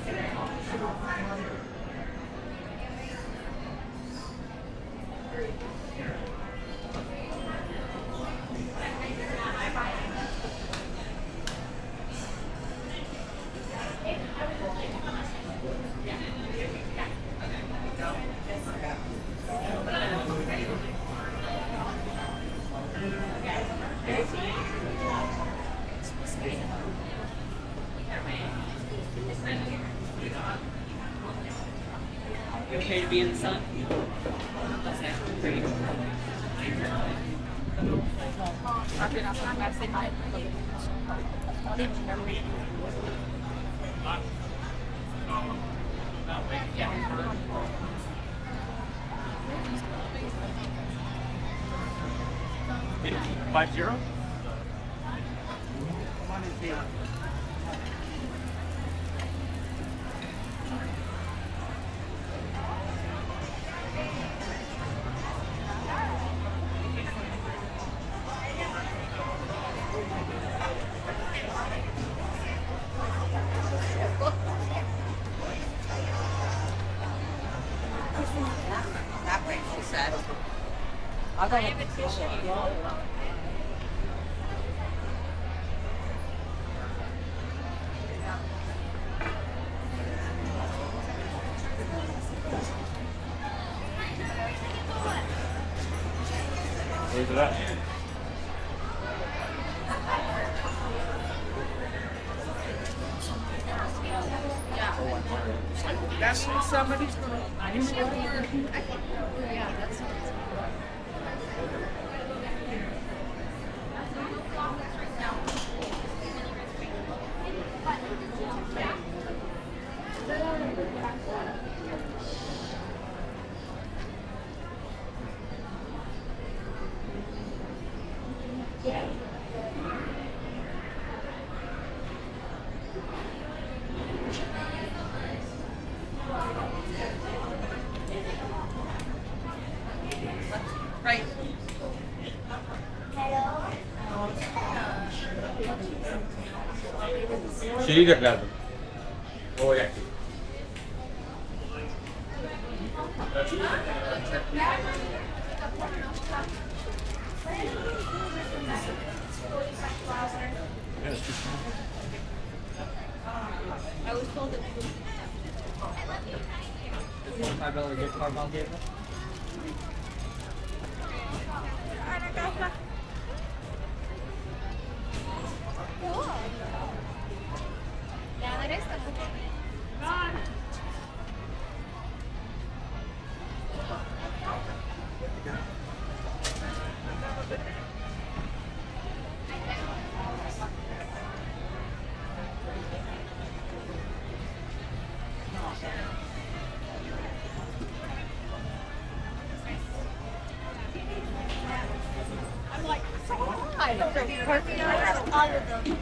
You okay to be in the sun? Great. Yeah. 5-0? That makes you sad. I have a tissue. Where's it at? That's what somebody's going Right. Şeyi de lazım. O yak. I was told that $5 gift card Mom gave us. yeah, that is the I'm like, I don't know, perfect. I have all of them.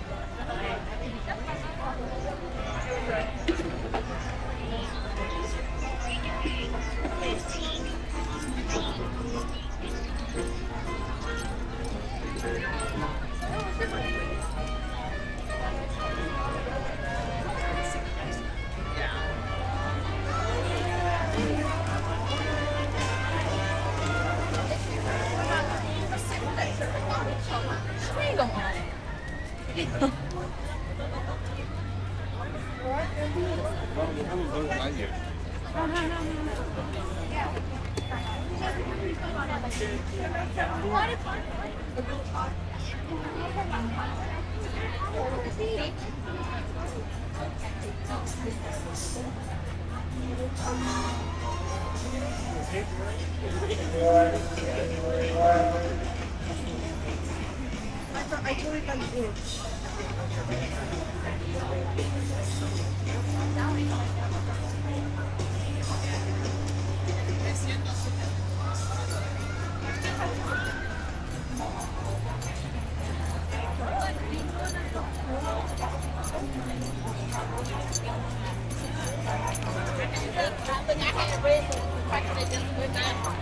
I told it on the edge.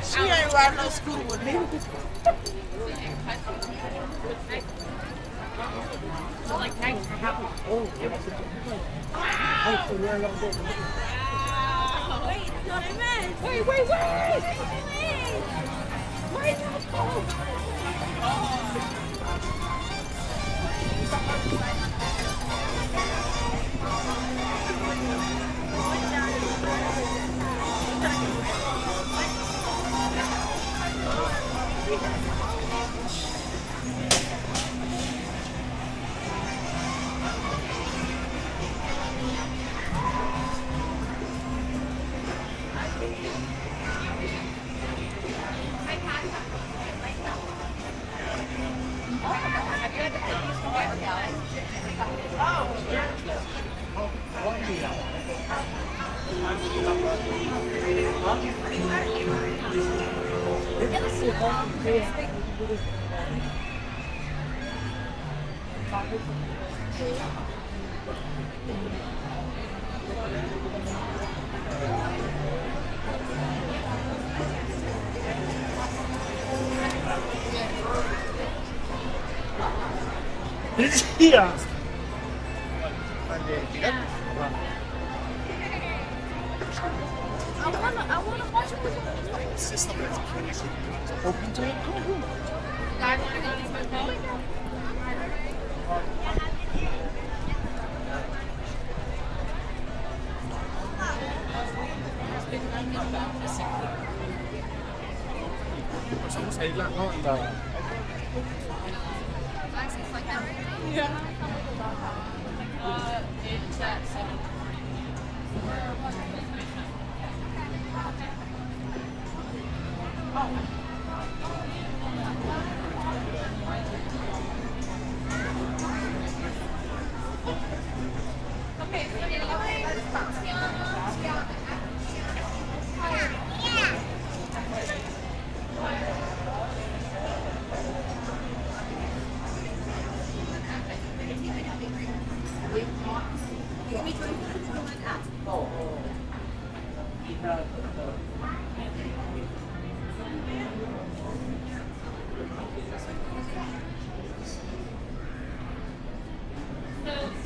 She ain't riding no scooter with me. So like, nice. Yeah. I wanna watch it with you. System that's open to it. Guys, wanna go to the boat? Somos ahí la, no, la... Yeah. It's at 7.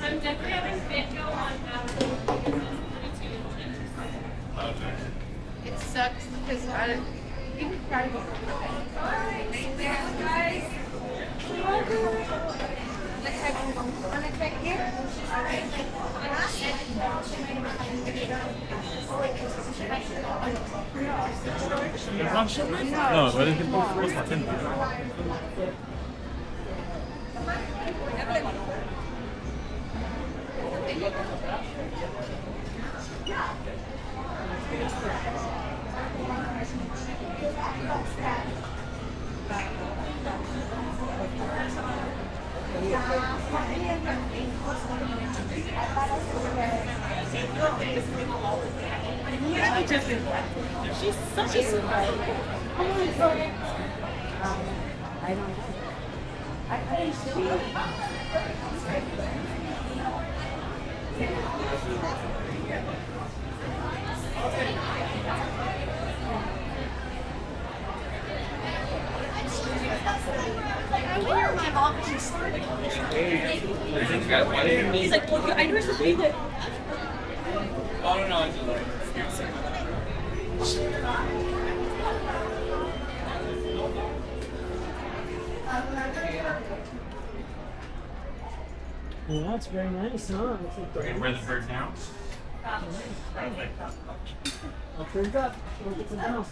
I'm definitely having fit go on now. It sucks because I even cried about guys. Let's check here. No, weil ich den Post mal finden. She's such a sweetheart. I don't know. I didn't see it. My mom is He's like, well, I know supposed to be there. Oh, no, it's like... Well, that's very nice, huh? Where the bird now? I'll turn it up. Look at the house.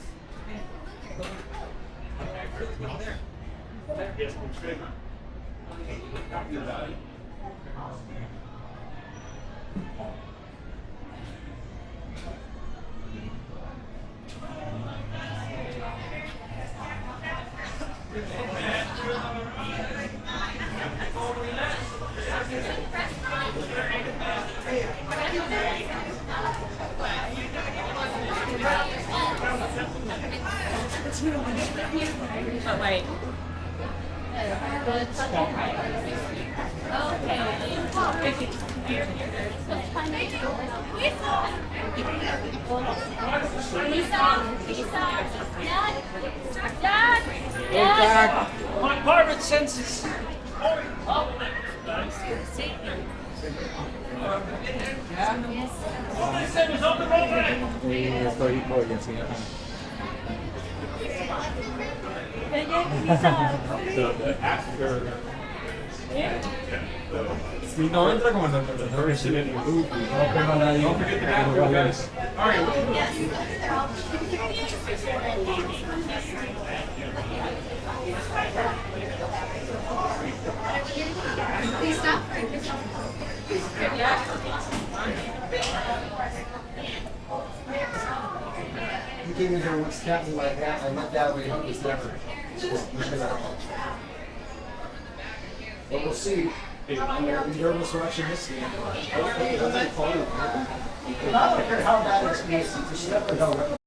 But wait. My pirate senses! Estoy por así. So the after. Sí, no entra como en el narration in the movie. Don't forget the bathroom, guys. All right. Please stop. You came in here once, tapped me like that, I looked that way, it was never. But we'll see. I'm gonna be nervous watching this game. I don't care how bad it's going to be.